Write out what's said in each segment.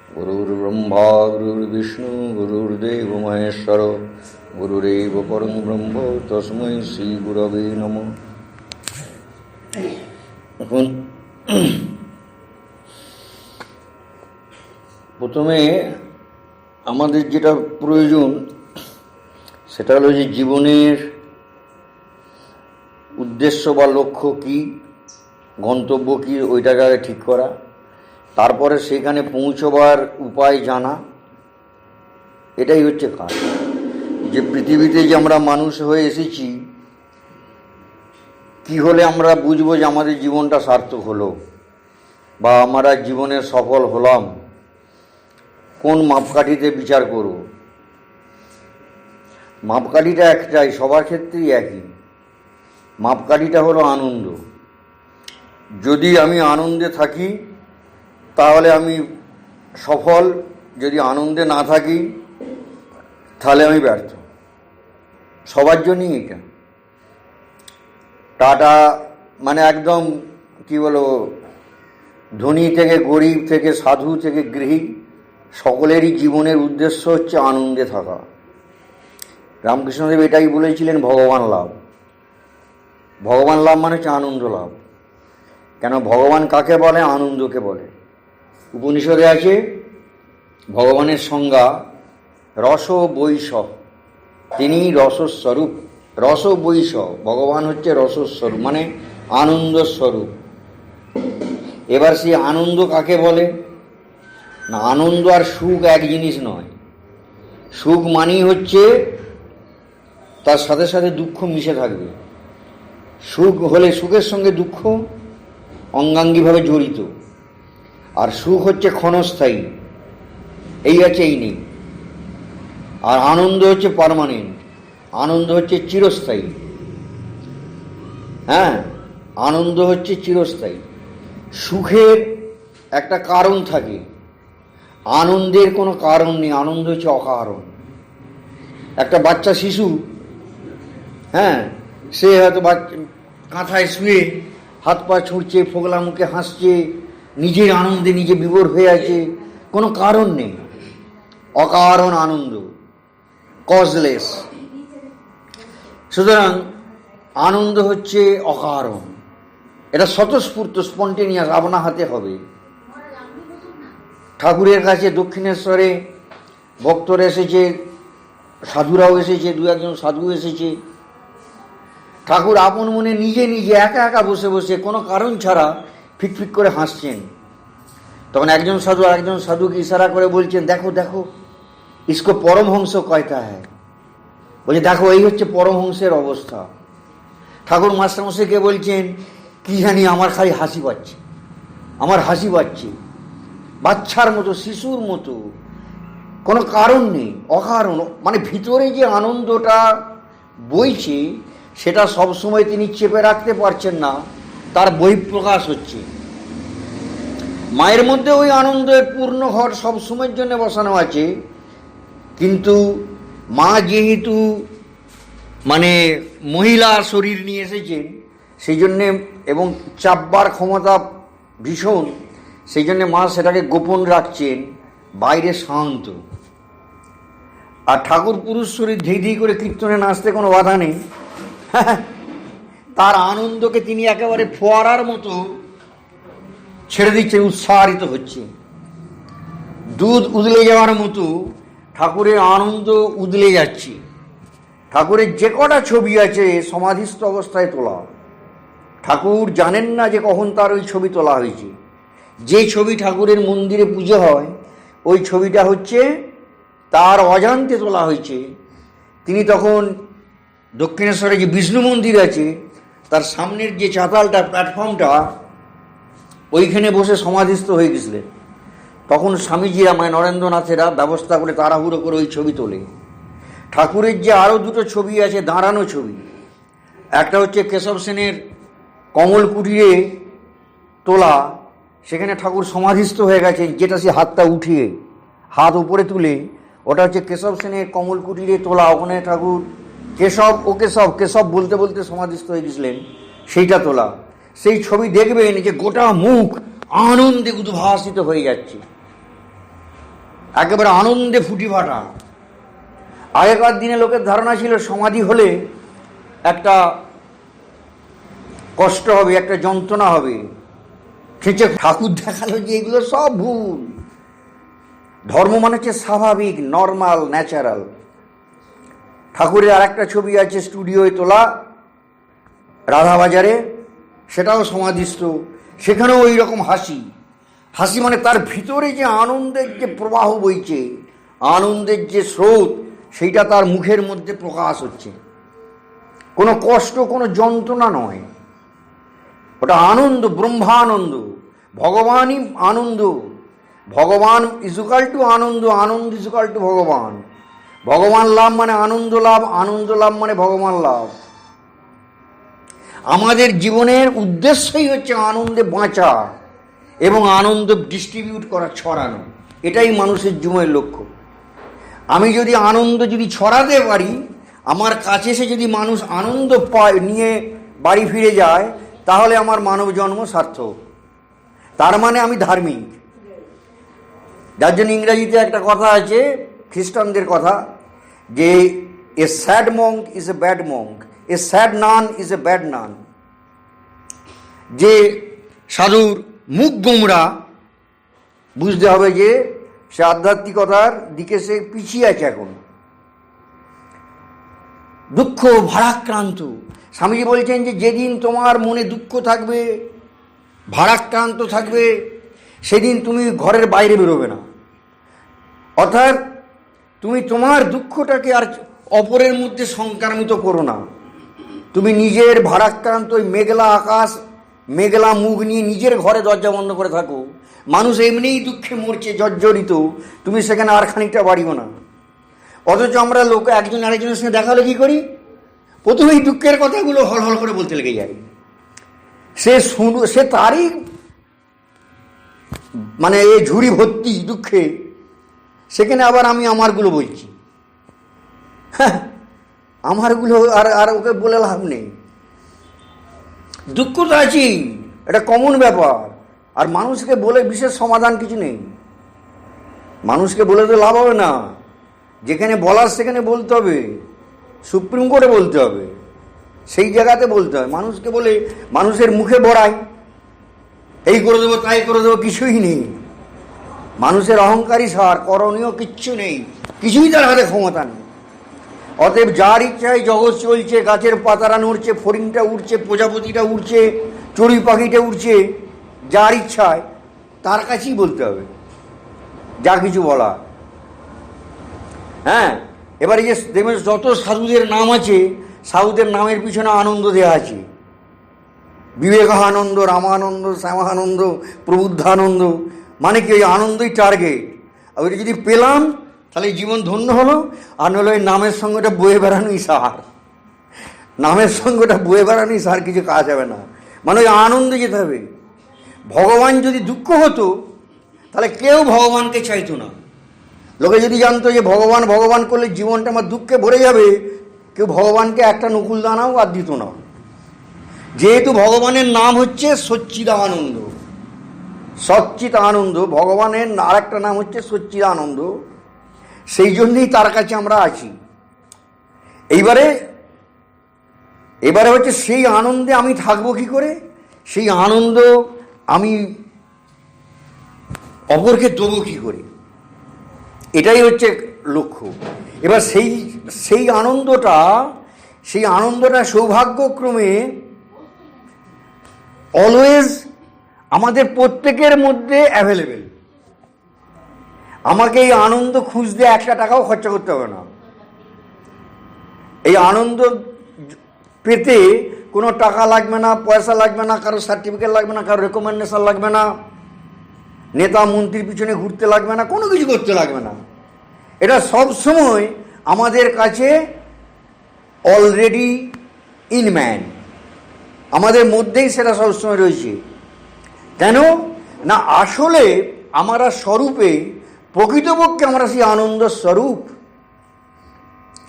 गुरुर्ब्रह्मा गुरुर्विष्णु गुरुर्देव महेश्वर गुरुरेव परं ब्रह्म तस्मै श्री गुरवे नमः। এখন প্রথমে আমাদের যেটা প্রয়োজন সেটা হলো যে জীবনের উদ্দেশ্য বা লক্ষ্য কী, গন্তব্য কী, ওইটাকে আগে ঠিক করা, তারপরে সেখানে পৌঁছবার উপায় জানা। এটাই হচ্ছে কাজ। যে পৃথিবীতে যে আমরা মানুষ হয়ে এসেছি, কি হলে আমরা বুঝবো যে আমাদের জীবনটা সার্থক হলো বা আমরা জীবনে সফল হলাম, কোন মাপকাঠিতে বিচার করব? মাপকাঠিটা একটাই, সবার ক্ষেত্রেই একই। মাপকাঠিটা হলো আনন্দ। যদি আমি আনন্দে থাকি তাহলে আমি সফল, যদি আনন্দে না থাকি তাহলে আমি ব্যর্থ। সবার জন্যই এটা। টাটা মানে একদম কি বলবো, ধনী থেকে গরিব থেকে সাধু থেকে গৃহী সকলেরই জীবনের উদ্দেশ্য হচ্ছে আনন্দে থাকা। রামকৃষ্ণদেব এটাই বলেছিলেন, ভগবান লাভ। ভগবান লাভ মানে হচ্ছে আনন্দ লাভ। কেন ভগবান কাকে বলে? আনন্দকে বলে। উপনিষদে আছে ভগবানের সংজ্ঞা রস বৈশ, তিনি রসস্বরূপ। রস বৈশ, ভগবান হচ্ছে রসস্বরূপ মানে আনন্দ স্বরূপ। এবার সেই আনন্দ কাকে বলে না, আনন্দ আর সুখ এক জিনিস নয়। সুখ মানেই হচ্ছে তার সাথে সাথে দুঃখ মিশে থাকবে। সুখ হলে সুখের সঙ্গে দুঃখ অঙ্গাঙ্গিভাবে জড়িত। আর সুখ হচ্ছে ক্ষণস্থায়ী, এই আছে এই নেই। আর আনন্দ হচ্ছে পার্মানেন্ট, আনন্দ হচ্ছে চিরস্থায়ী। হ্যাঁ, আনন্দ হচ্ছে চিরস্থায়ী। সুখের একটা কারণ থাকে, আনন্দের কোনো কারণ নেই। আনন্দ হচ্ছে অকারণ। একটা বাচ্চা শিশু, হ্যাঁ, সে হয়তো কাঁথায় শুয়ে হাত পা ছুঁড়ছে, ফোগলা মুখে হাসছে, নিজের আনন্দে নিজে বিভোর হয়ে আছে, কোনো কারণ নেই। অকারণ আনন্দ, কজলেস। সুতরাং আনন্দ হচ্ছে অকারণ। এটা স্বতঃস্ফূর্ত, স্পন্টেনিয়াস, আপনা হাতে হবে। ঠাকুরের কাছে দক্ষিণেশ্বরে ভক্তরা এসেছে, সাধুরাও এসেছে, দু একজন সাধু এসেছে। ঠাকুর আপন মনে নিজে নিজে একা একা বসে বসে কোনো কারণ ছাড়া ফিকফিক করে হাসছেন। তখন একজন সাধু আর একজন সাধুকে ইশারা করে বলছেন, দেখো দেখো ইসকো পরমহংস কয়তা হ্যায়। বলছে দেখো এই হচ্ছে পরমহংসের অবস্থা। ঠাকুর মাস্টারমশাইকে বলছেন, কি জানি আমার খালি হাসি পাচ্ছে, আমার হাসি পাচ্ছে। বাচ্চার মতো, শিশুর মতো, কোনো কারণ নেই, অকারণ। মানে ভিতরে যে আনন্দটা বইছে সেটা সবসময় তিনি চেপে রাখতে পারছেন না, তার বহিঃপ্রকাশ হচ্ছে। মায়ের মধ্যে ওই আনন্দের পূর্ণ ঘর সবসময়ের জন্য বসানো আছে, কিন্তু মা যেহেতু মানে মহিলার শরীর নিয়ে এসেছেন সেই জন্যে, এবং চাপবার ক্ষমতা ভীষণ, সেই জন্যে মা সেটাকে গোপন রাখছেন, বাইরে শান্ত। আর ঠাকুর পুরুষ শরীর ধেই ধেই করে কীর্তনে নাচতে কোনো বাধা নেই। তার আনন্দকে তিনি একেবারে ফোয়ারার মতো ছেড়ে দিচ্ছেন, উৎসাহিত হচ্ছে। দুধ উদলে যাওয়ার মতো ঠাকুরের আনন্দ উদলে যাচ্ছে। ঠাকুরের যে কটা ছবি আছে সমাধিস্থ অবস্থায় তোলা। ঠাকুর জানেন না যে কখন তার ওই ছবি তোলা হয়েছে। যে ছবি ঠাকুরের মন্দিরে পুজো হয় ওই ছবিটা হচ্ছে তার অজান্তে তোলা হয়েছে। তিনি তখন দক্ষিণেশ্বরে যে বিষ্ণু মন্দির আছে তার সামনের যে চাতালটা, প্ল্যাটফর্মটা, ওইখানে বসে সমাধিস্থ হয়ে গেছিলেন। তখন স্বামীজিরা মানে নরেন্দ্রনাথেরা ব্যবস্থা করে তাড়াহুড়ো করে ওই ছবি তোলে। ঠাকুরের যে আরও দুটো ছবি আছে দাঁড়ানো ছবি, একটা হচ্ছে কেশব সেনের কমল কুটিরে তোলা, সেখানে ঠাকুর সমাধিস্থ হয়ে গেছেন, যেটা সে হাতটা উঠিয়ে হাত উপরে তুলে, ওটা হচ্ছে কেশব সেনের কমল কুটিরে তোলা। ওখানে ঠাকুর কেশব ও কেশব কেশব বলতে বলতে সমাধিস্থ হয়ে গেছিলেন, সেইটা তোলা। সেই ছবি দেখবেন যে গোটা মুখ আনন্দে উদ্ভাসিত হয়ে যাচ্ছে। একেবারে আনন্দে ফুটি ফাটা। আগেকার দিনে লোকের ধারণা ছিল সমাধি হলে একটা কষ্ট হবে, একটা যন্ত্রণা হবে। সেটা ঠাকুর দেখালো যে এগুলো সব ভুল। ধর্ম মানে হচ্ছে স্বাভাবিক, নর্মাল, ন্যাচারাল। ঠাকুরের আর একটা ছবি আছে স্টুডিওয় তোলা রাধাবাজারে, সেটাও সমাধিস্থ। সেখানেও ওই রকম হাসি। হাসি মানে তার ভিতরে যে আনন্দের যে প্রবাহ বইছে, আনন্দের যে স্রোত, সেইটা তার মুখের মধ্যে প্রকাশ হচ্ছে। কোনো কষ্ট, কোনো যন্ত্রণা নয়, ওটা আনন্দ, ব্রহ্মানন্দ। ভগবানই আনন্দ। ভগবান equal to Ananda, Ananda equal to ভগবান। ভগবান লাভ মানে আনন্দ লাভ, আনন্দ লাভ মানে ভগবান লাভ। আমাদের জীবনের উদ্দেশ্যই হচ্ছে আনন্দে বাঁচা এবং আনন্দ ডিস্ট্রিবিউট করা, ছড়ানো। এটাই মানুষের জীবনের লক্ষ্য। আমি যদি আনন্দ যদি ছড়াতে পারি, আমার কাছে এসে যদি মানুষ আনন্দ পায়, নিয়ে বাড়ি ফিরে যায়, তাহলে আমার মানব জন্ম সার্থক। তার মানে আমি ধার্মিক। যার জন্য ইংরেজিতে একটা কথা আছে, খ্রিস্টানদের কথা, যে a sad monk is a bad monk, a sad nun is a bad nun. যে সাধুর মুখ গোমরা, বুঝতে হবে যে সে আধ্যাত্মিকতার দিকে সে পিছিয়ে আছে এখন। দুঃখ ভারাক্রান্ত। স্বামীজি বলছেন যে যেদিন তোমার মনে দুঃখ থাকবে, ভারাক্রান্ত থাকবে, সেদিন তুমি ঘরের বাইরে বেরোবে না। অর্থাৎ তুমি তোমার দুঃখটাকে আর অপরের মধ্যে সংক্রামিত করো না। তুমি নিজের ভারাক্রান্ত ওই মেঘলা আকাশ, মেঘলা মুখ নিয়ে নিজের ঘরে দরজা বন্ধ করে থাকো। মানুষ এমনিই দুঃখে মরছে, জর্জরিত, তুমি সেখানে আর খানিকটা বাড়িও না। অথচ আমরা লোক একজন আরেকজনের সঙ্গে দেখা হলে কী করি? প্রথমেই দুঃখের কথাগুলো হল হল করে বলতে লেগে যায়। সে তারই মানে এই ঝুড়ি ভর্তি দুঃখে, সেখানে আবার আমি আমারগুলো বলছি। হ্যাঁ, আমারগুলো আর ওকে বলে লাভ নেই। দুঃখ তো আছেই, এটা কমন ব্যাপার। আর মানুষকে বলে বিশেষ সমাধান কিছু নেই। মানুষকে বলে তো লাভ হবে না। যেখানে বলার সেখানে বলতে হবে, সুপ্রিম কোর্টে বলতে হবে, সেই জায়গাতে বলতে হবে। মানুষকে বলে মানুষের মুখে বড়ায়, এই করে দেবো, তাই করে দেবো, কিছুই নেই। মানুষের অহংকারী সার, করণীয় কিচ্ছু নেই, কিছুই তার হাতে ক্ষমতা নেই। অতএব যার ইচ্ছায় জগৎ চলছে, গাছের পাতারা নড়ছে, ফড়িংটা উঠছে, প্রজাপতিটা উঠছে, চড়ুই পাখিটা উঠছে, যার ইচ্ছায় তার কাছেই বলতে হবে যা কিছু বলা। হ্যাঁ, এবার এই যে দেখবেন যত সাধুদের নাম আছে, সাধুদের নামের পিছনে আনন্দ দেওয়া আছে। বিবেকানন্দ, রামানন্দ, শ্যামানন্দ, প্রবুদ্ধানন্দ, মানে কি ওই আনন্দই টার্গেট। আর ওইটা যদি পেলাম তাহলে জীবন ধন্য হলো। আর নইলে ওই নামের সঙ্গে ওটা বয়ে বেড়ানোই সার। নামের সঙ্গে ওটা বয়ে বেড়ানোই সার, কিছু কাজ হবে না। মানে ওই আনন্দে যেতে হবে। ভগবান যদি দুঃখ হতো তাহলে কেউ ভগবানকে চাইতো না। লোকে যদি জানতো যে ভগবান ভগবান করলে জীবনটা আমার দুঃখে ভরে যাবে, কেউ ভগবানকে একটা নকুল দানাও আর দিত না। যেহেতু ভগবানের নাম হচ্ছে সচ্চিদানন্দ, সচ্চিত আনন্দ, ভগবানের আর একটা নাম হচ্ছে সচ্চিদানন্দ, সেই জন্যই তার কাছে আমরা আছি। এবারে হচ্ছে সেই আনন্দে আমি থাকবো কি করে, সেই আনন্দ আমি অপরকে দেবো কি করে, এটাই হচ্ছে লক্ষ্য। এবার সেই আনন্দটা সৌভাগ্যক্রমে অলওয়েজ আমাদের প্রত্যেকের মধ্যে অ্যাভেলেবেল। আমাকে এই আনন্দ খুঁজতে একটা টাকাও খরচা করতে হবে না। এই আনন্দ পেতে কোনো টাকা লাগবে না, পয়সা লাগবে না, কারো সার্টিফিকেট লাগবে না, কারো রেকমেন্ডেশন লাগবে না, নেতা মন্ত্রীর পিছনে ঘুরতে লাগবে না, কোনো কিছু করতে লাগবে না। এটা সব সময় আমাদের কাছে অলরেডি ইন ম্যান, আমাদের মধ্যেই সেটা সবসময় রয়েছে। কেন না, আসলে আমরা স্বরূপে প্রকৃতপক্ষে আমরা সেই আনন্দ স্বরূপ।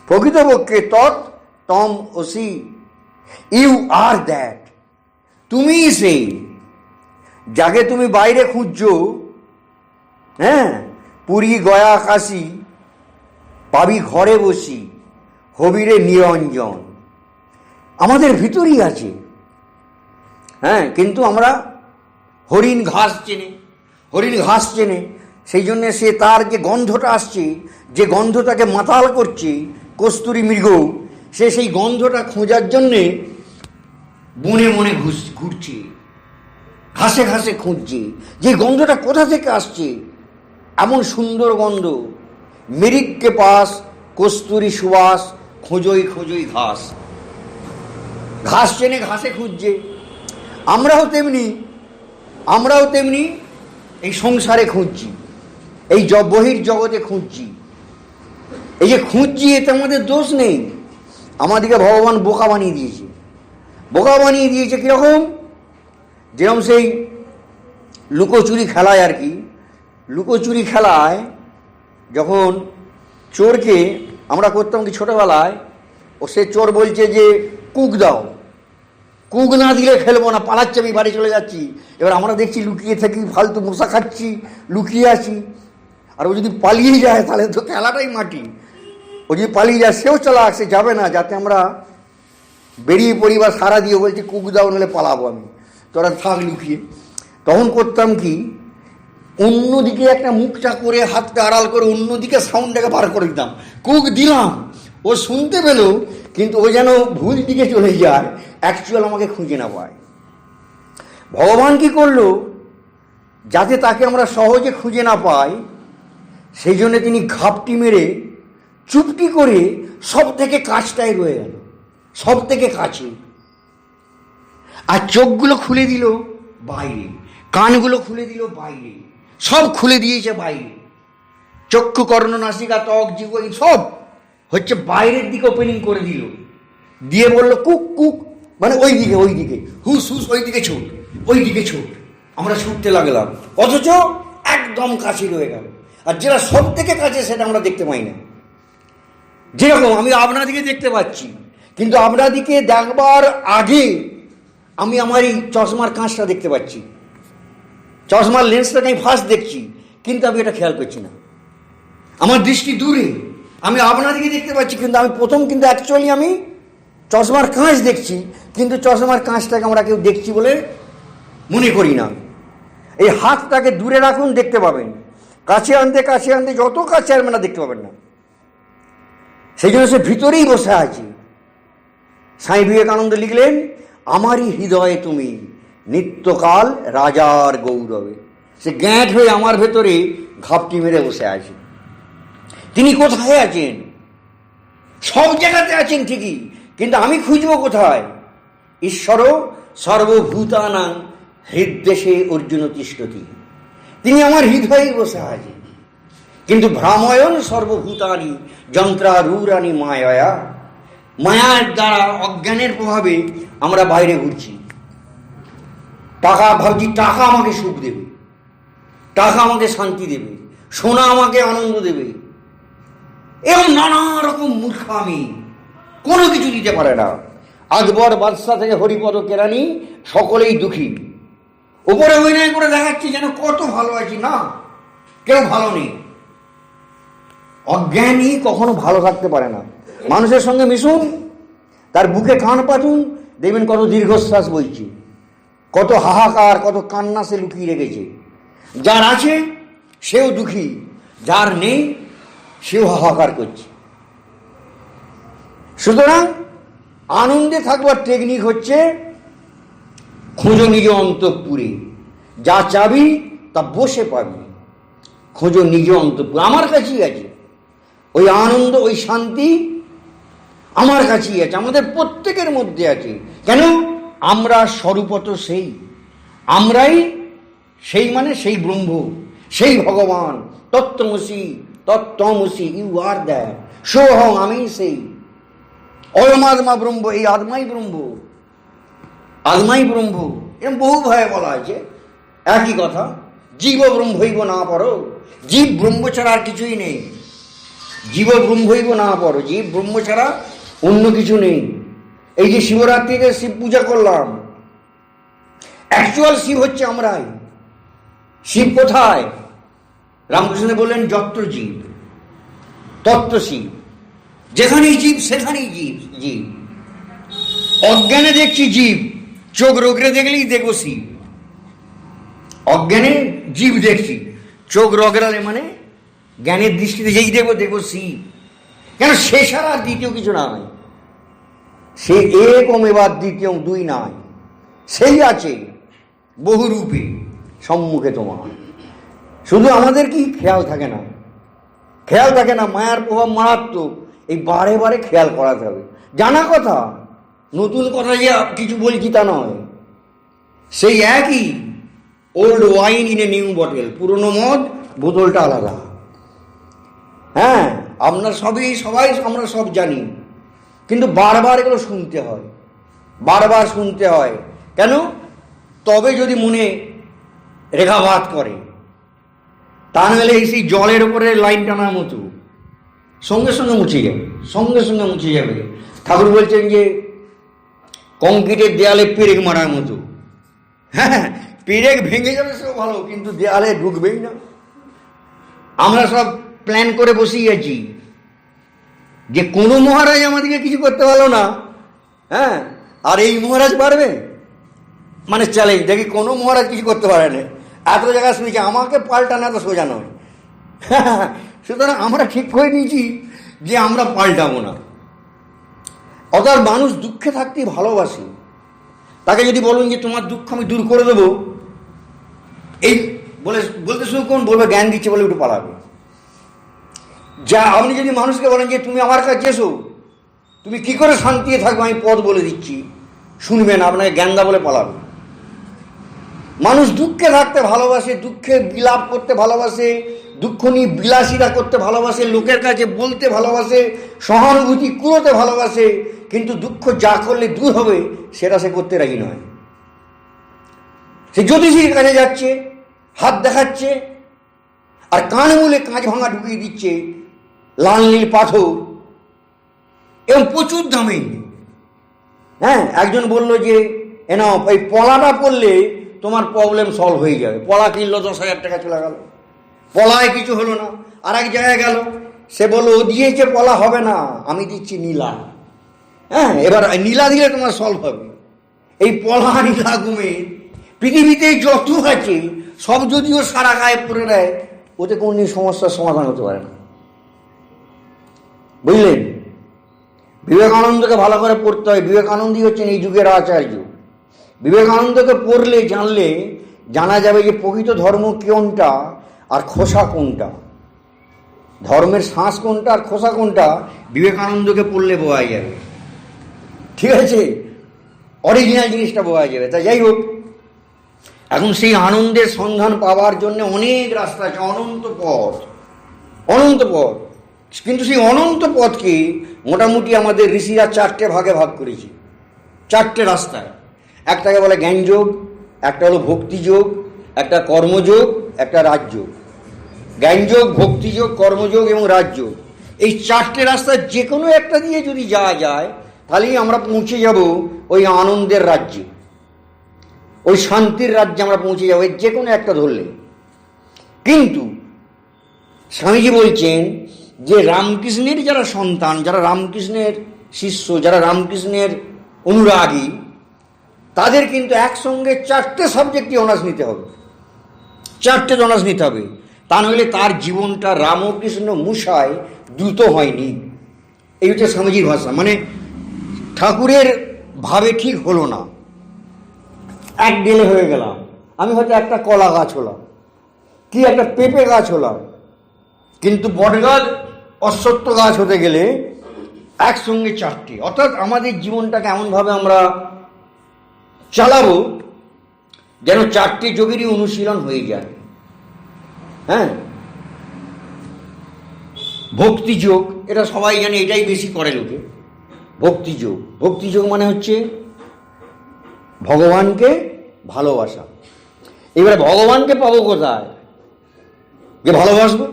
প্রকৃতপক্ষে তৎ তম অসি, ইউ আর দ্যাট। তুমি সেই যাকে তুমি বাইরে খুঁজছো। হ্যাঁ, পুরী গয়া কাশী পাবি ঘরে বসি, হবিরে নিরঞ্জন। আমাদের ভিতরই আছে, হ্যাঁ, কিন্তু আমরা হরিণ ঘাস চেনে, হরিণ ঘাস চেনে, সেই জন্যে সে তার যে গন্ধটা আসছে, যে গন্ধ তাকে মাতাল করছে, কস্তুরী মৃগ, সে সেই গন্ধটা খোঁজার জন্যে বনে বনে ঘুরছে, ঘাসে ঘাসে খুঁজছে যে গন্ধটা কোথা থেকে আসছে। এমন সুন্দর গন্ধ, মিরিককে পাস কস্তুরী সুবাস, খোঁজই খোঁজই ঘাস। ঘাস চেনে ঘাসে খুঁজছে। আমরাও তেমনি এই সংসারে খুঁজছি, এই বহির জগতে খুঁজছি। এই যে খুঁজছি, এতে আমাদের দোষ নেই। আমাদেরকে ভগবান বোকা বানিয়ে দিয়েছে। বোকা বানিয়ে দিয়েছে কীরকম? যেরকম সেই লুকোচুরি খেলায় আর কি, লুকোচুরি খেলায় যখন চোরকে আমরা করতাম কি ছোটোবেলায়, সে চোর বলছে যে কুক দাও, কুক না দিলে খেলবো না, পালাচ্ছে, আমি বাড়ি চলে যাচ্ছি। এবার আমরা দেখছি লুকিয়ে থাকি, ফালতু মশা খাচ্ছি, লুকিয়ে আছি। আর ও যদি পালিয়ে যায় তাহলে তো খেলাটাই মাটি। ও যদি পালিয়ে যায়, সেও চলে আসে, যাবে না, যাতে আমরা বেরিয়ে পড়ি বা সারা দিয়ে বলছি কুক দাও, নাহলে পালাবো আমি, তোরা থাক লুকিয়ে। তখন করতাম কি, অন্যদিকে একটা মুখটা করে, হাতটা আড়াল করে অন্যদিকে সাউন্ডটাকে বার করে দিতাম, কুক দিলাম। ও শুনতে পেল, কিন্তু ও যেন ভুল দিকে চলে যায়, অ্যাকচুয়াল আমাকে খুঁজে না পায়। ভগবান কি করলো, যাতে তাকে আমরা সহজে খুঁজে না পাই, সেই জন্য তিনি ঘাপটি মেরে চুপটি করে সব থেকে কাছটাই রয়ে গেল, সব থেকে কাছে। আর চোখগুলো খুলে দিল বাইরে, কানগুলো খুলে দিল বাইরে, সব খুলে দিয়েছে বাইরে। চক্ষু, কর্ণ, নাসিকা, ত্বক, জিহ্ব সব হচ্ছে বাইরের দিকে ওপেনিং করে দিল। দিয়ে বলল কুক কুক, মানে ওই দিকে হুস হুস, ওই দিকে ছুট, ওই দিকে ছুট। আমরা ছুটতে লাগলাম, অথচ একদম কাছে রয়ে গেল। আর যেটা সব থেকে কাছে সেটা আমরা দেখতে পাই না। যেরকম আমি আপনাদিকে দেখতে পাচ্ছি, কিন্তু আপনাদিকে দেখবার আগে আমি আমার এই চশমার কাঁচটা দেখতে পাচ্ছি, চশমার লেন্সটাকে আমি ফার্স্ট দেখছি, কিন্তু আমি এটা খেয়াল করছি না। আমার দৃষ্টি দূরে, আমি আপনাদিকে দেখতে পাচ্ছি, কিন্তু আমি প্রথম কিন্তু অ্যাকচুয়ালি আমি চশমার কাঁচ দেখছি, কিন্তু চশমার কাঁচটাকে আমরা কেউ দেখছি বলে মনে করি না। এই হাতটাকে দূরে রাখুন, দেখতে পাবেন। কাছে আনতে যত কাছে আনবেন না, দেখতে পাবেন না। সেই জন্য সে ভিতরেই বসে আছে। স্বামী বিবেকানন্দ লিখলেন, আমারই হৃদয়ে তুমি নিত্যকাল রাজার গৌরবে। সে গ্যাঁট হয়ে আমার ভেতরে ঘাপটি মেরে বসে আছে। তিনি কোথায় আছেন? সব জায়গাতে আছেন ঠিকই, কিন্তু আমি খুঁজবো কোথায়? ঈশ্বরও সর্বভূতানাং হৃদ্দেশে অর্জুন তিষ্ঠতি। তিনি আমার হৃদয়েই বসে আছেন, কিন্তু ভ্রাময়ন সর্বভূতানি যন্ত্রারূঢ়ানি মায়া। মায়ার দ্বারা, অজ্ঞানের প্রভাবে আমরা বাইরে ঘুরছি। টাকা ভাবছি, টাকা আমাকে সুখ দেবে, টাকা আমাকে শান্তি দেবে, সোনা আমাকে আনন্দ দেবে। এরকম নানা রকম মূর্খামি, কোনো কিছু দিতে পারে না। আকবর বাদশাহ থেকে হরিপদ কেরানি সকলেই দুঃখী। উপরে অভিনয় করে দেখাচ্ছি যেন কত ভালো আছি, না, কেউ ভালো নেই। অজ্ঞানী কখনো ভালো থাকতে পারে না। মানুষের সঙ্গে মিশুন, তার বুকে কান পাতুন, দেখবেন কত দীর্ঘশ্বাস বইছে, কত হাহাকার, কত কান্না সে লুকিয়ে রেখেছে। যার আছে সেও দুঃখী, যার নেই সেও হাহাকার করছে। সুতরাং আনন্দে থাকবার টেকনিক হচ্ছে খোঁজো নিজ অন্তঃপুরে, যা চাবি তা বসে পাবি। খোঁজো নিজ অন্তঃপুরে, আমার কাছেই আছে ওই আনন্দ, ওই শান্তি আমার কাছেই আছে, আমাদের প্রত্যেকের মধ্যে আছে। কেন? আমরা স্বরূপত সেই, আমরাই সেই, মানে সেই ব্রহ্ম, সেই ভগবান। তত্ত্বমসি, তত্ত্বমসি, ইউ আর দ্যাট, সোহং, আমি সেই। অয়মাত্মা ব্রহ্ম, এই আত্মাই ব্রহ্ম, আত্মাই ব্রহ্ম। এরকম বহু ভাবে বলা আছে একই কথা। জীব ব্রহ্মৈব না পরো, জীব ব্রহ্ম ছাড়া আর কিছুই নেই। জীব ব্রহ্মৈব না পরো, জীব ব্রহ্ম ছাড়া অন্য কিছু নেই। এই যে শিবরাত্রিতে শিব পূজা করলাম, অ্যাকচুয়াল শিব হচ্ছে আমরাই। শিব কোথায়? রামকৃষ্ণ বললেন যত্র জীব তত্ত্ব শিব, যেখানেই জীব সেখানেই জীব। জীব অজ্ঞানে দেখছি জীব, চোখ রোগড়ে দেখলেই দেখবো শিব। অজ্ঞানে জীব দেখছি, চোখ রগড়ালে মানে জ্ঞানের দৃষ্টিতে যেই দেখবো দেখবো শিব। কেন? সে ছাড়া আর দ্বিতীয় কিছু নাই। সে একম এবার দ্বিতীয় দুই নাই, সেই আছে বহুরূপে সম্মুখে তোমার। শুধু আমাদের কি খেয়াল থাকে না, খেয়াল থাকে না, মায়ার প্রভাব মারাত্মক। এই বারে বারে খেয়াল করাতে হবে। জানা কথা, নতুন কথা যে কিছু বলছি তা নয়, সেই একই old wine in a new bottle. পুরনো মদ, বোতলটা আলাদা। হ্যাঁ, আমরা সবাই আমরা সব জানি, কিন্তু বারবার এগুলো শুনতে হয়, বারবার শুনতে হয়। কেন? তবে যদি মনে রেখাঘাত করে, তা নাহলে সেই জলের উপরে লাইন টানার মতো সঙ্গে সঙ্গে মুছে যাবে, সঙ্গে সঙ্গে মুছে যাবে। ঠাকুর বলছেন যে কংক্রিটের দেয়ালে পেরেক মারার মতো। হ্যাঁ, পেরেক ভেঙে যাবে সব ভালো, কিন্তু দেয়ালে ঢুকবেই না। আমরা সব প্ল্যান করে বসেই আছি যে কোনো মহারাজ আমাদেরকে কিছু করতে পারলো না, হ্যাঁ, আর এই মহারাজ পারবে, মানে চ্যালেঞ্জ। দেখি কোনো মহারাজ কিছু করতে পারে না। এত জায়গায় শুনেছি, আমাকে পাল্টানো তো সোজা নয়। সুতরাং আমরা ঠিক করে নিয়েছি যে আমরা পাল্টাবো না। অর্থাৎ মানুষ দুঃখে থাকতেই ভালোবাসে। তাকে যদি বলুন যে তোমার দুঃখ আমি দূর করে দেবো, এই বলতে শুরু কোন বলবে জ্ঞান দিচ্ছে বলে একটু পালাবে। যা আপনি যদি মানুষকে বলেন যে তুমি আমার কাছে এসো, তুমি কি করে শান্তিতে থাকবে আমি পথ বলে দিচ্ছি, শুনবেন, আপনাকে জ্ঞানদা বলে পালাবে। মানুষ দুঃখে থাকতে ভালোবাসে, দুঃখে বিলাপ করতে ভালোবাসে, দুঃখ নিয়ে বিলাসিতা করতে ভালোবাসে, লোকের কাছে বলতে ভালোবাসে, সহানুভূতি কুড়োতে ভালোবাসে, কিন্তু দুঃখ যা করলে দূর হবে সেটা সে করতে রাজি নয়। সে জ্যোতিষীর কাছে যাচ্ছে, হাত দেখাচ্ছে, আর কান মূলে কাঁচ ভাঙা ঢুকিয়ে দিচ্ছে, লাল নীল পাথর, এবং প্রচুর দামে। হ্যাঁ, একজন বলল যে এনা এই পলাটা পড়লে তোমার প্রবলেম সলভ হয়ে যাবে। পলা কিনলো, 10,000 টাকা চলে গেল, পলায় কিছু হলো না। আর এক জায়গায় গেল, সে বললো ও দিয়েছে পলা হবে না, আমি দিচ্ছি নীলা। হ্যাঁ, এবার নীলা দিলে তোমার সলভ হবে। এই পলা নীলা ঘুমে পৃথিবীতে যত আছে সব যদিও সারা গায়ে পড়ে দেয়, ওতে কোন সমস্যার সমাধান হতে পারে না। বুঝলেন? বিবেকানন্দকে ভালো করে পড়তে হয়। বিবেকানন্দই হচ্ছেন এই যুগের আচার্য। বিবেকানন্দকে পড়লে জানলে জানা যাবে যে প্রকৃত ধর্ম কোনটা আর খোসা কোনটা, ধর্মের শ্বাস কোনটা আর খোসা কোনটা, বিবেকানন্দকে পড়লে বোঝা যাবে। ঠিক আছে, অরিজিনাল জিনিসটা বোঝা যাবে। তা যাই হোক, এখন সেই আনন্দের সন্ধান পাওয়ার জন্য অনেক রাস্তা আছে, অনন্ত পথ, অনন্ত পথ। কিন্তু সেই অনন্ত পথকে মোটামুটি আমাদের ঋষিরা 4টে ভাগে ভাগ করেছে, 4টে রাস্তায়। একটাকে বলে জ্ঞানযোগ, একটা হলো ভক্তিযোগ, একটা কর্মযোগ, একটা রাজযোগ। জ্ঞানযোগ, ভক্তিযোগ, কর্মযোগ এবং রাজযোগ, এই 4টে রাস্তায় যে কোনো একটা দিয়ে যদি যাওয়া যায়, তাহলেই আমরা পৌঁছে যাব ওই আনন্দের রাজ্যে, ওই শান্তির রাজ্যে আমরা পৌঁছে যাবো, যে কোনো একটা ধরলে। কিন্তু স্বামীজি বলছেন যে রামকৃষ্ণের যারা সন্তান, যারা রামকৃষ্ণের শিষ্য, যারা রামকৃষ্ণের অনুরাগী, তাদের কিন্তু একসঙ্গে 4টে সাবজেক্টই অনার্স নিতে হবে, 4টে অনার্স নিতে হবে। তা নইলে তার জীবনটা রামকৃষ্ণ মুসায় দ্রুত হয়নি। এই হচ্ছে স্বামীজির ভাষা। মানে ঠাকুরের ভাবে ঠিক হলো না, এক ডেলে হয়ে গেলাম। আমি হয়তো একটা কলা গাছ হলাম, কি একটা পেঁপে গাছ হলাম, কিন্তু বটগাছ অশ্বত্থ গাছ হতে গেলে একসঙ্গে 4টে। অর্থাৎ আমাদের জীবনটাকে এমনভাবে আমরা চালাবো যেন 4টে যোগেরই অনুশীলন হয়ে যায়। হ্যাঁ, ভক্তিযোগ, এটা সবাই জানে, এটাই বেশি করে লোকে। ভক্তিযোগ, ভক্তিযোগ মানে হচ্ছে ভগবানকে ভালোবাসা। এবারে ভগবানকে পাবো কোথায় যে ভালোবাসবো?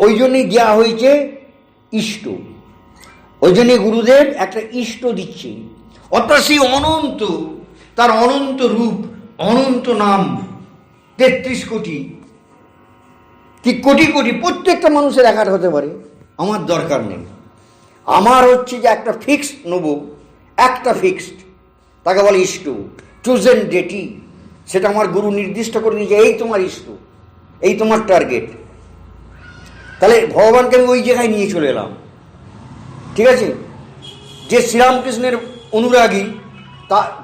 ওই জন্যই দেওয়া হয়েছে ইষ্ট। ওই জন্যে গুরুদেব একটা ইষ্ট দিচ্ছে। অর্থাৎ সেই অনন্ত, তার অনন্ত রূপ, অনন্ত নাম, 33 কোটি, কি কোটি কোটি প্রত্যেকটা মানুষের একার হতে পারে, আমার দরকার নেই। আমার হচ্ছে যে একটা ফিক্সড নেব, একটা ফিক্সড, তাকে বলে ইষ্ট, চুজেন ডেটি। সেটা আমার গুরু নির্দিষ্ট করে নিয়েছে, এই তোমার ইষ্ট, এই তোমার টার্গেট। তাহলে ভগবানকে আমি ওই জায়গায় নিয়ে চলে এলাম। ঠিক আছে, যে শ্রীরামকৃষ্ণের অনুরাগী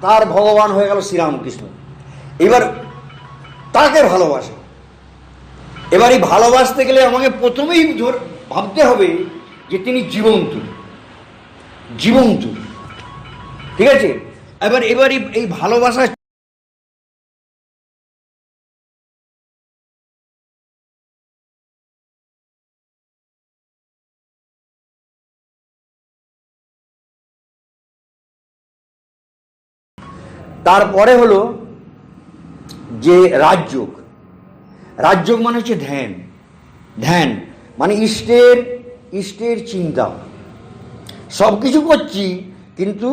তার ভগবান হয়ে গেল শ্রীরামকৃষ্ণ। এবার তাকে ভালোবাসে। এবার এই ভালোবাসতে গেলে আমাকে প্রথমেই ভাবতে হবে যে তিনি জীবন্ত, জীবন্ত। ঠিক আছে, এবার এই ভালোবাসা তারপরে হলো যে রাজযোগ। রাজযোগ মানে হচ্ছে ধ্যান। ধ্যান মানে ইষ্টের চিন্তা। সব কিছু করছি কিন্তু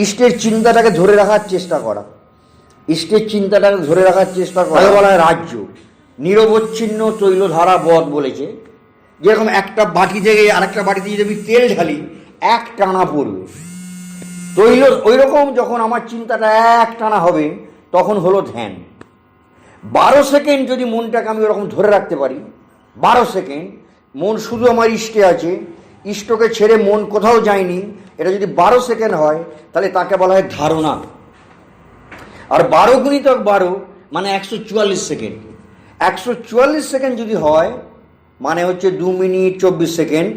ইষ্টের চিন্তাটাকে ধরে রাখার চেষ্টা করা, ইষ্টের চিন্তাটাকে ধরে রাখার চেষ্টা করা বলা হয় রাজযোগ। নিরবচ্ছিন্ন তৈলধারা বধ বলেছে, যেরকম একটা বাটি থেকে আরেকটা বাটিতে যদি আমি তেল ঢালি এক টানা পড়বে, তৈল ওই রকম যখন আমার চিন্তাটা এক টানা হবে তখন হলো ধ্যান। 12 সেকেন্ড যদি মনটাকে আমি ওরকম ধরে রাখতে পারি, 12 সেকেন্ড মন শুধু আমার ইষ্টে আছে, ইষ্টকে ছেড়ে মন কোথাও যায়নি, এটা যদি 12 সেকেন্ড হয় তাহলে তাকে বলা হয় ধারণা। আর 12 গুণিতক 12 মানে 144 সেকেন্ড। 144 সেকেন্ড যদি হয় মানে হচ্ছে 2 মিনিট 24 সেকেন্ড।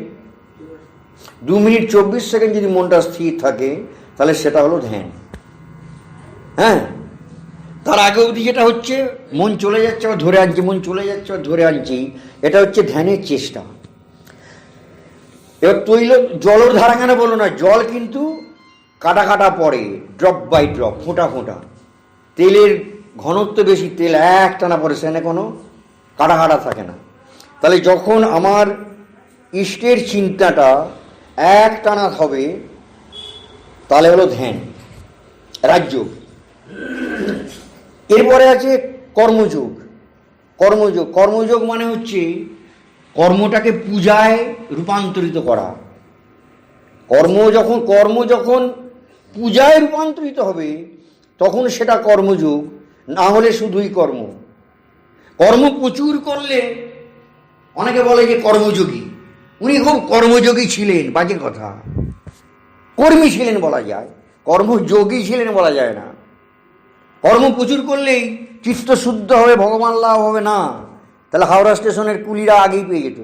2 মিনিট 24 সেকেন্ড যদি মনটা স্থির থাকে তাহলে সেটা হলো ধ্যান। হ্যাঁ, তার আগে অবধি যেটা হচ্ছে মন চলে যাচ্ছে বা ধরে আনছি, মন চলে যাচ্ছে বা ধরে আনছি, এটা হচ্ছে ধ্যানের চেষ্টা। এবার জলের ধারা কেন বলো না, জল কিন্তু কাটা কাটা পড়ে, ড্রপ বাই ড্রপ, ফোঁটা ফোঁটা। তেলের ঘনত্ব বেশি, তেল একটানা পড়ে, সেখানে কোনো কাটা কাটা থাকে না। তাহলে যখন আমার ইষ্টের চিন্তাটা একটানা হবে তাহলে হলো ধ্যান, রাজযোগ। এরপরে আছে কর্মযোগ। কর্মযোগ, কর্মযোগ মানে হচ্ছে কর্মটাকে পূজায় রূপান্তরিত করা। কর্ম যখন পূজায় রূপান্তরিত হবে তখন সেটা কর্মযোগ, না হলে শুধুই কর্ম। কর্ম প্রচুর করলে অনেকে বলে যে কর্মযোগী, উনি খুব কর্মযোগী ছিলেন, বাজে কথা। কর্মী ছিলেন বলা যায়, কর্মযোগী ছিলেন বলা যায় না। কর্ম প্রচুর করলেই চিত্ত শুদ্ধ হবে, ভগবান লাভ হবে না। তাহলে হাওড়া স্টেশনের কুলিরা আগেই পেয়ে যেত,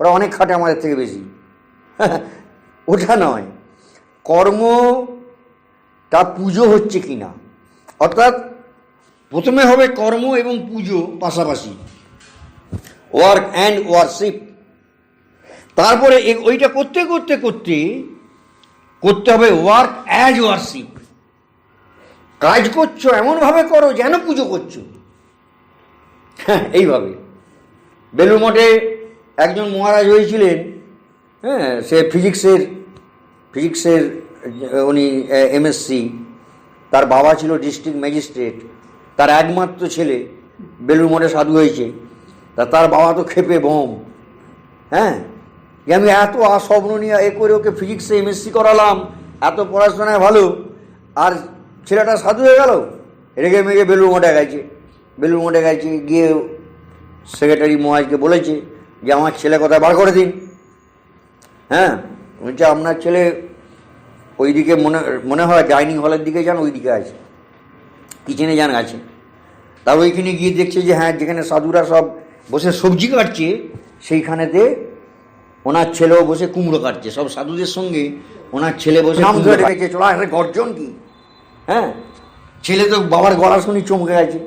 ওরা অনেক খাটে আমাদের থেকে বেশি। ওটা নয়, কর্মটা পুজো হচ্ছে কিনা, অর্থাৎ প্রথমে হবে কর্ম এবং পুজো পাশাপাশি, ওয়ার্ক অ্যান্ড ওয়ারশিপ। তারপরে ওইটা করতে করতে করতে করতে হবে ওয়ার্ক অ্যাজ ওয়ারশিপ। কাজ করছো এমনভাবে করো যেন পুজো করছো। হ্যাঁ, এইভাবে। বেলুড় মঠে একজন মহারাজ হয়েছিলেন, হ্যাঁ, সে ফিজিক্সের উনি এমএসসি। তার বাবা ছিল ডিস্ট্রিক্ট ম্যাজিস্ট্রেট, তার একমাত্র ছেলে বেলুড় মঠে সাধু হয়েছে। তার বাবা তো খেপে বোম, হ্যাঁ, যে আমি এত স্বপ্ন নিয়ে করে ওকে ফিজিক্সে এমএসসি করালাম, এত পড়াশোনায় ভালো, আর ছেলেটা সাধু হয়ে গেল। রেগে মেগে বেলুড় মঠে গেছে, গিয়ে সেক্রেটারি মহাজকে বলেছে যে আমার ছেলে কোথায় বার করে দিন। হ্যাঁ, বলছে আপনার ছেলে ওইদিকে মনে হয় ডাইনিং হলের দিকে যান, ওই দিকে আছে, কিচেনে যান আছে। তার ওইখানে গিয়ে দেখছে যে হ্যাঁ, যেখানে সাধুরা সব বসে সবজি কাটছে সেইখানেতে ওনার ছেলেও বসে কুমড়ো কাটছে। সব সাধুদের সঙ্গে ওনার ছেলে বসে নাম ধরে রেখেছে, চলা গর্জন কি। হ্যাঁ, ছেলে তো বাবার গলা শুনি চমকে গেছে,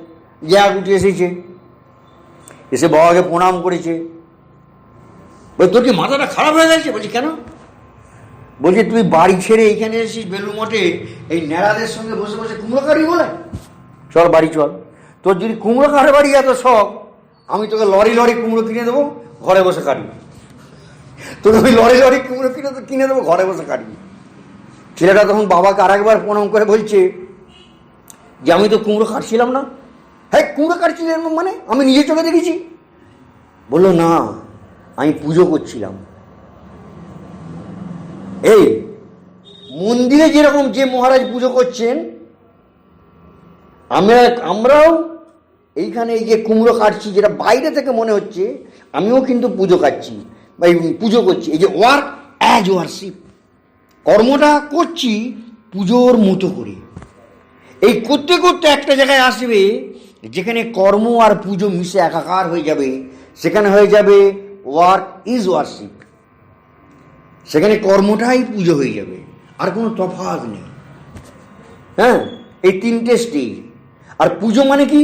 যা উঠে এসেছে, এসে বাবাকে প্রণাম করেছে। বলছে তোর কি মাথাটা খারাপ হয়ে গেছে? বলছি কেন? বলছে তুই বাড়ি ছেড়ে এইখানে এসেছিস বেলুড় মঠে এই ন্যাড়াদের সঙ্গে বসে বসে কুমড়ো কাটবি বলে? চল বাড়ি চল, তোর যদি কুমড়ো কাটার বাড়ি এত শখ, আমি তোকে লরি কুমড়ো কিনে দেবো, ঘরে বসে কাটবি। তোকে ওই লরি কুমড়ো কিনে দেবো, ঘরে বসে কাটবি। ছেলেটা তখন বাবাকে আরেকবার প্রণাম করে বলছে যে আমি তো কুমড়ো কাটছিলাম না। হ্যাঁ, কুমড়ো কাটছিলেন মানে? আমি নিজে চোখে দেখেছি। বলল, না, আমি পুজো করছিলাম। এই মন্দিরে যেরকম যে মহারাজ পুজো করছেন, আমরাও এইখানে এই যে কুমড়ো কাটছি, যেটা বাইরে থেকে মনে হচ্ছে আমিও কিন্তু পুজো কাটছি বা পুজো করছি। এই যে ওয়ার্ক অ্যাজ ওয়ারশিপ, কর্মটা করছি পুজোর মতো করে। এই করতে করতে একটা জায়গায় আসবে যেখানে কর্ম আর পুজো মিশে একাকার হয়ে যাবে, সেখানে হয়ে যাবে ওয়ার্ক ইজ ওয়ারশিপ। সেখানে কর্মটাই পুজো হয়ে যাবে, আর কোনো তফাৎ নেই। হ্যাঁ, এই তিনটে স্টেজ। আর পুজো মানে কি?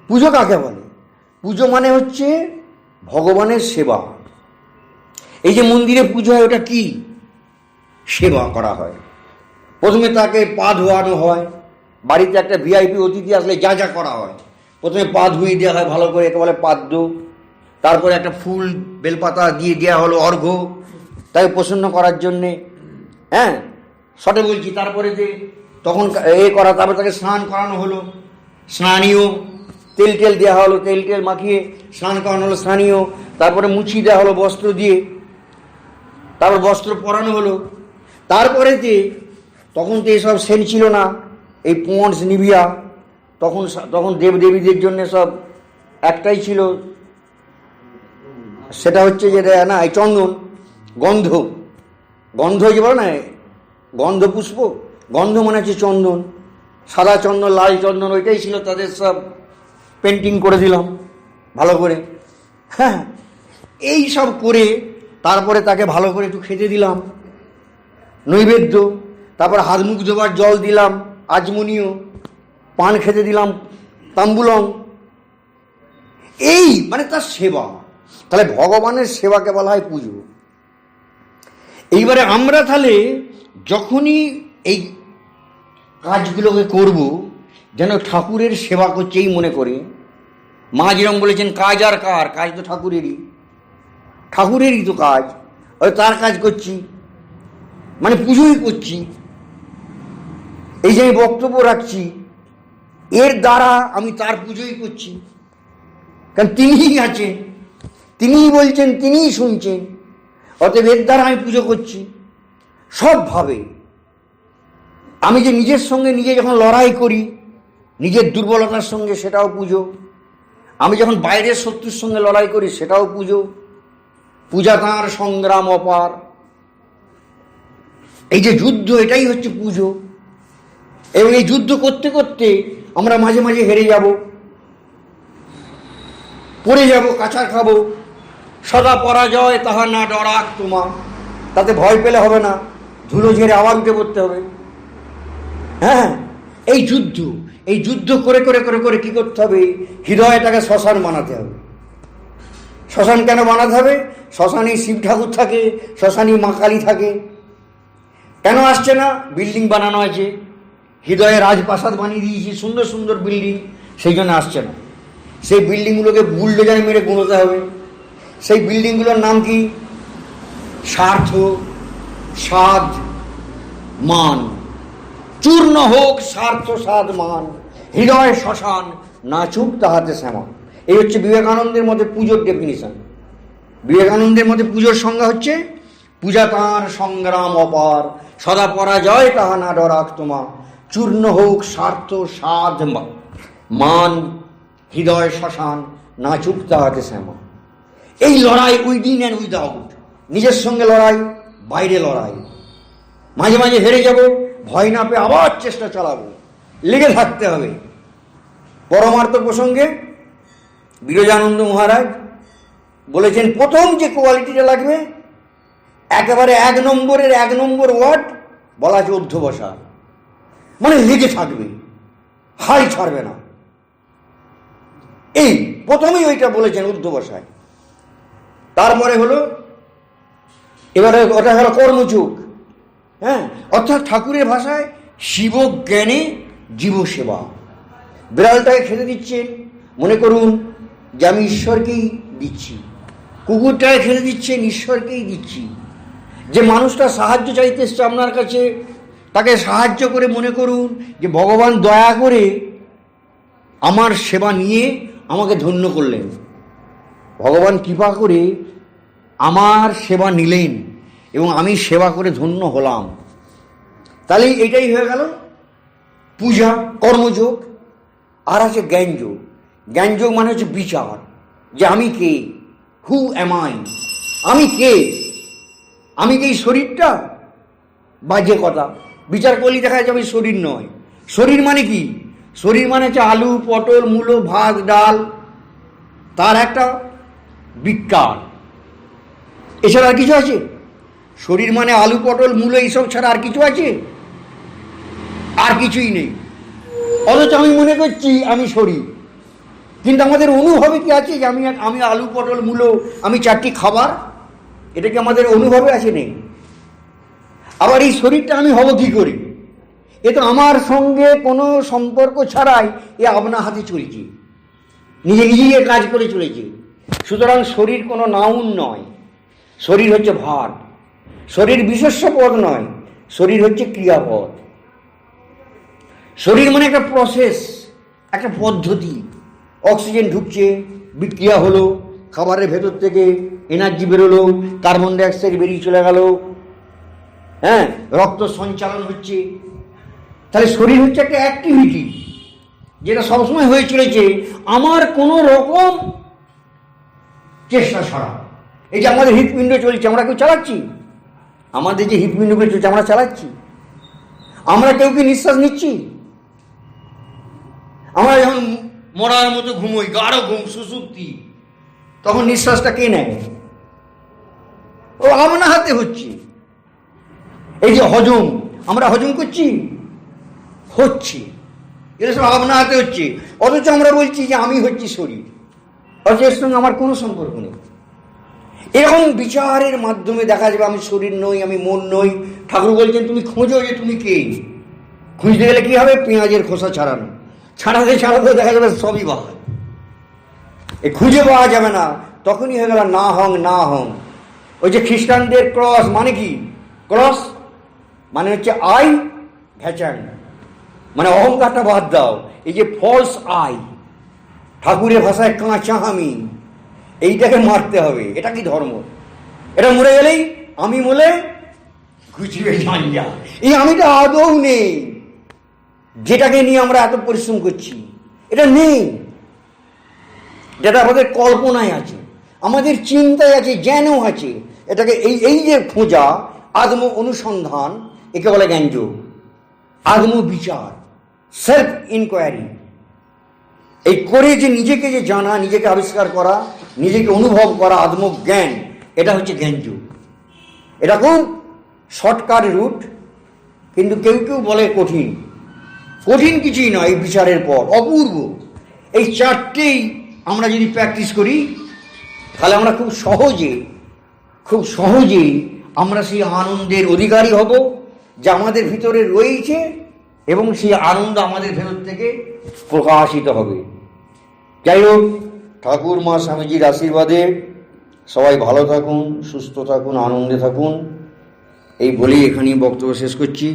পুজো কাকে বলে? পুজো মানে হচ্ছে ভগবানের সেবা। এই যে মন্দিরে পুজো হয়, ওটা কি? সেবা করা হয়। প্রথমে তাকে পা ধোয়ানো হয়। বাড়িতে একটা ভিআইপি অতিথি আসলে যা যা করা হয়, প্রথমে পা ধুয়ে দেওয়া হয় ভালো করে, একে বলে পাদ্য। তারপরে একটা ফুল বেলপাতা দিয়ে দেওয়া হলো অর্ঘ্য, তাকে প্রসন্ন করার জন্যে। হ্যাঁ, শটে বলছি। তারপরে যে তখন করা, তারপরে তাকে স্নান করানো হলো, স্নানীয়। তেল টেল দেওয়া হলো, তেল টেল মাখিয়ে স্নান করানো হলো, স্নানীয়। তারপরে মুছিয়ে দেওয়া হলো বস্ত্র দিয়ে, তারপর বস্ত্র পরানো হলো। তারপরে যে তখন তো এসব সেন্ট ছিল না, এই পন্ডস নিভিয়া, তখন দেবদেবীদের জন্য সব একটাই ছিল, সেটা হচ্ছে যেটা না, এই চন্দন, গন্ধ যে বলো না, গন্ধ পুষ্প, গন্ধ মানে হচ্ছে চন্দন, সাদা চন্দন, লাল চন্দন, ওইটাই ছিল তাদের সব। পেন্টিং করে দিলাম ভালো করে। হ্যাঁ, এই সব করে তারপরে তাকে ভালো করে একটু খেতে দিলাম নৈবেদ্য। তারপর হাত মুখ ধোবার জল দিলাম আজমনীয়, পান খেতে দিলাম তাম্বুলং। এই মানে তার সেবা। তাহলে ভগবানের সেবাকে বলা হয় পুজো। এইবারে আমরা তাহলে যখনই এই কাজগুলোকে করব, যেন ঠাকুরের সেবা করছেই মনে করে। মা যেরকম বলেছেন, কাজ আর কার? কাজ তো ঠাকুরেরই তো কাজ। ওই তার কাজ করছি, মানে পুজোই করছি। এই যে আমি বক্তব্য রাখছি, এর দ্বারা আমি তার পুজোই করছি, কারণ তিনিই আছেন, তিনিই বলছেন, তিনিই শুনছেন। অতএব এর দ্বারা আমি পুজো করছি সবভাবে। আমি যে নিজের সঙ্গে নিজে যখন লড়াই করি, নিজের দুর্বলতার সঙ্গে, সেটাও পুজো। আমি যখন বাইরের শত্রুর সঙ্গে লড়াই করি, সেটাও পুজো। পূজা তাঁর সংগ্রাম অপার। এই যে যুদ্ধ, এটাই হচ্ছে পুজো। এবং এই যুদ্ধ করতে করতে আমরা মাঝে মাঝে হেরে যাব, পড়ে যাব, কাঁচা খাবো। সদা পরাজয় তাহা না ডরাক তোমা। তাতে ভয় পেলে হবে না, ধুলো ঝেড়ে আবার উঠে পড়তে হবে। হ্যাঁ, এই যুদ্ধ করে করে করে করে কি করতে হবে? হৃদয়টাকে শ্মশান বানাতে হবে। শ্মশান কেন বানাতে হবে? শ্মশানে শিব ঠাকুর থাকে, শ্মশানে মা কালী থাকে। কেন আসছে না? বিল্ডিং বানানো আছে, হৃদয়ে রাজপ্রাসাদ বানিয়ে দিয়েছি, সুন্দর সুন্দর বিল্ডিং, সেই জন্য আসছে না। সেই বিল্ডিংগুলোকে বুলডোজার মেরে গুঁড়োতে হবে। সেই বিল্ডিংগুলোর নাম কি? স্বার্থ, সাধ, মান। চূর্ণ হোক স্বার্থ, সাধ, মান। হৃদয় শ্মশান, নাচুক তাহাতে শ্যামা। এই হচ্ছে বিবেকানন্দের মধ্যে পুজোর ডেফিনিশন। বিবেকানন্দের মধ্যে পুজোর সংজ্ঞা হচ্ছে, পূজা তাঁর সংগ্রাম অপার, সদা পরাজয় তাহা না ডরাক তোমা। চূর্ণ হোক স্বার্থ, সাধ, মান। হৃদয় শ্মশান, নাচুক তাহাতে শ্যামা। এই লড়াই উইদিন অ্যান্ড উইদাউট, নিজের সঙ্গে লড়াই, বাইরে লড়াই। মাঝে মাঝে হেরে যাব, ভয় না পেয়ে আবার চেষ্টা চালাবো, লেগে থাকতে হবে। পরমার্থ প্রসঙ্গে বিরজানন্দ মহারাজ বলেছেন, প্রথম যে কোয়ালিটিটা লাগবে, একেবারে 1 নম্বর ওয়ার্ড বলা আছে অধ্যবসা, মানে লেগে থাকবে, হাল ছাড়বে না। এই প্রথমেই ওইটা বলেছেন অধ্যবসায়। তারপরে হলো, এবারে ওটা হলো কর্মযোগ। হ্যাঁ, অর্থাৎ ঠাকুরের ভাষায় শিবজ্ঞানে জীব সেবা। বিড়ালটাকে খেতে দিচ্ছেন, মনে করুন যে আমি ঈশ্বরকেই দিচ্ছি। কুকুরটাকে খেতে দিচ্ছেন, ঈশ্বরকেই দিচ্ছি। যে মানুষটা সাহায্য চাইতে এসছে আপনার কাছে, তাকে সাহায্য করে মনে করুন যে ভগবান দয়া করে আমার সেবা নিয়ে আমাকে ধন্য করলেন। ভগবান কৃপা করে আমার সেবা নিলেন এবং আমি সেবা করে ধন্য হলাম। তাহলে এটাই হয়ে গেল পূজা, কর্মযোগ। আর আছে জ্ঞানযোগ। জ্ঞানযোগ মানে হচ্ছে বিচার, যে আমি কে, হু অ্যাম আই, আমি কে, আমি কি এই শরীরটা? বাজে কথা, বিচার করলে দেখা যাবে শরীর নয়। শরীর মানে কি? শরীর মানে হচ্ছে আলু, পটল, মূলো, ভাত, ডাল, তার একটা বিজ্ঞান। এছাড়া আর কিছু আছে? শরীর মানে আলু, পটল, মূলো, এইসব ছাড়া আর কিছু আছে? আর কিছুই নেই। অথচ আমি মনে করছি আমি শরীর, কিন্তু আমাদের অনুভবে কি আছে যে আমি আলু, পটল, মূলো, আমি চারটি খাবার? এটা কি আমাদের অনুভবে আছে? নেই। আবার এই শরীরটা আমি হব কি করে? এ তো আমার সঙ্গে কোনো সম্পর্ক ছাড়াই এ আপনা হাতে চলছে, নিজে নিজেই এ কাজ করে চলেছে। সুতরাং শরীর কোনো নাউন নয়, শরীর হচ্ছে ভার। শরীর বিশেষ্য পদ নয়, শরীর হচ্ছে ক্রিয়াপদ। শরীর মানে একটা প্রসেস, একটা পদ্ধতি। অক্সিজেন ঢুকছে, বিক্রিয়া হলো, খাবারের ভেতর থেকে এনার্জি বেরোলো, কার্বন ডাইঅক্সাইড বেরিয়ে চলে গেল, হ্যাঁ, রক্ত সঞ্চালন হচ্ছে। তাহলে শরীর হচ্ছে একটা অ্যাক্টিভিটি, যেটা সবসময় হয়ে চলেছে আমার কোনো রকম চেষ্টা ছাড়া। এই যে আমাদের হৃৎপিণ্ড চলছে, আমরা কেউ চালাচ্ছি? আমাদের যে হৃৎপিণ্ডগুলো চলছে আমরা চালাচ্ছি? আমরা কেউ কি নিঃশ্বাস নিচ্ছি? আমরা যখন মরার মতো ঘুমোই, গাঢ় ঘুম, সুষুপ্তি, তখন নিঃশ্বাসটা কে নেয়? ও আপনা হাতে হচ্ছে। এই যে হজম, আমরা হজম করছি, হচ্ছে, এটা সব আপনা হাতে হচ্ছে। অথচ আমরা বলছি যে আমি হচ্ছি শরীর, অথচ এর সঙ্গে আমার কোনো সম্পর্ক নেই। এরকম বিচারের মাধ্যমে দেখা যাবে আমি শরীর নই, আমি মন নই। ঠাকুর বলছেন তুমি খোঁজো যে তুমি কে। খুঁজতে গেলে কি হবে? পেঁয়াজের খোসা ছাড়ানো, ছাড়াতে ছাড়াতে দেখা যাবে সবই বাহার। এ খুঁজে পাওয়া যাবে না, তখনই হয়ে গেল না হং না হং। ওই যে খ্রিস্টানদের ক্রস মানে কি? ক্রস মানে হচ্ছে আই ভ্যাচান, মানে অহংকারটা বাদ দাও। এই যে ফলস আই, ঠাকুরের ভাষায় কাঁচা আমি, এইটাকে মারতে হবে। এটা কি ধর্ম? এটা মরে গেলেই আমি বলে ঘুচিবে ঝঞ্ঝা। এই আমিটা আদৌ নেই, যেটাকে নিয়ে আমরা এত পরিশ্রম করছি এটা নেই। যেটা আমাদের কল্পনায় আছে, আমাদের চিন্তায় আছে, জ্ঞানও আছে। এটাকে এই যে খোঁজা, আত্ম অনুসন্ধান, একে বলে জ্ঞানযোগ, আত্মবিচার, সেলফ ইনকোয়ারি। এই করে যে নিজেকে যে জানা, নিজেকে আবিষ্কার করা, নিজেকে অনুভব করা, আত্মজ্ঞান, এটা হচ্ছে জ্ঞানযোগ। এটা খুব শর্টকাট রুট, কিন্তু কেউ কেউ বলে কঠিন। কঠিন কিছুই নয়, এই বিচারের পর অপূর্ব। এই চারটেই আমরা যদি প্র্যাকটিস করি, তাহলে আমরা খুব সহজেই আমরা সেই আনন্দের অধিকারী হব যা আমাদের ভিতরে রয়েছে, এবং সেই আনন্দ আমাদের ভেতর থেকে প্রকাশিত হবে। যাই হোক, ঠাকুর মা স্বামীজির আশীর্বাদে সবাই ভালো থাকুন, সুস্থ থাকুন, আনন্দে থাকুন, এই বলেই এখানেই বক্তব্য শেষ করছি।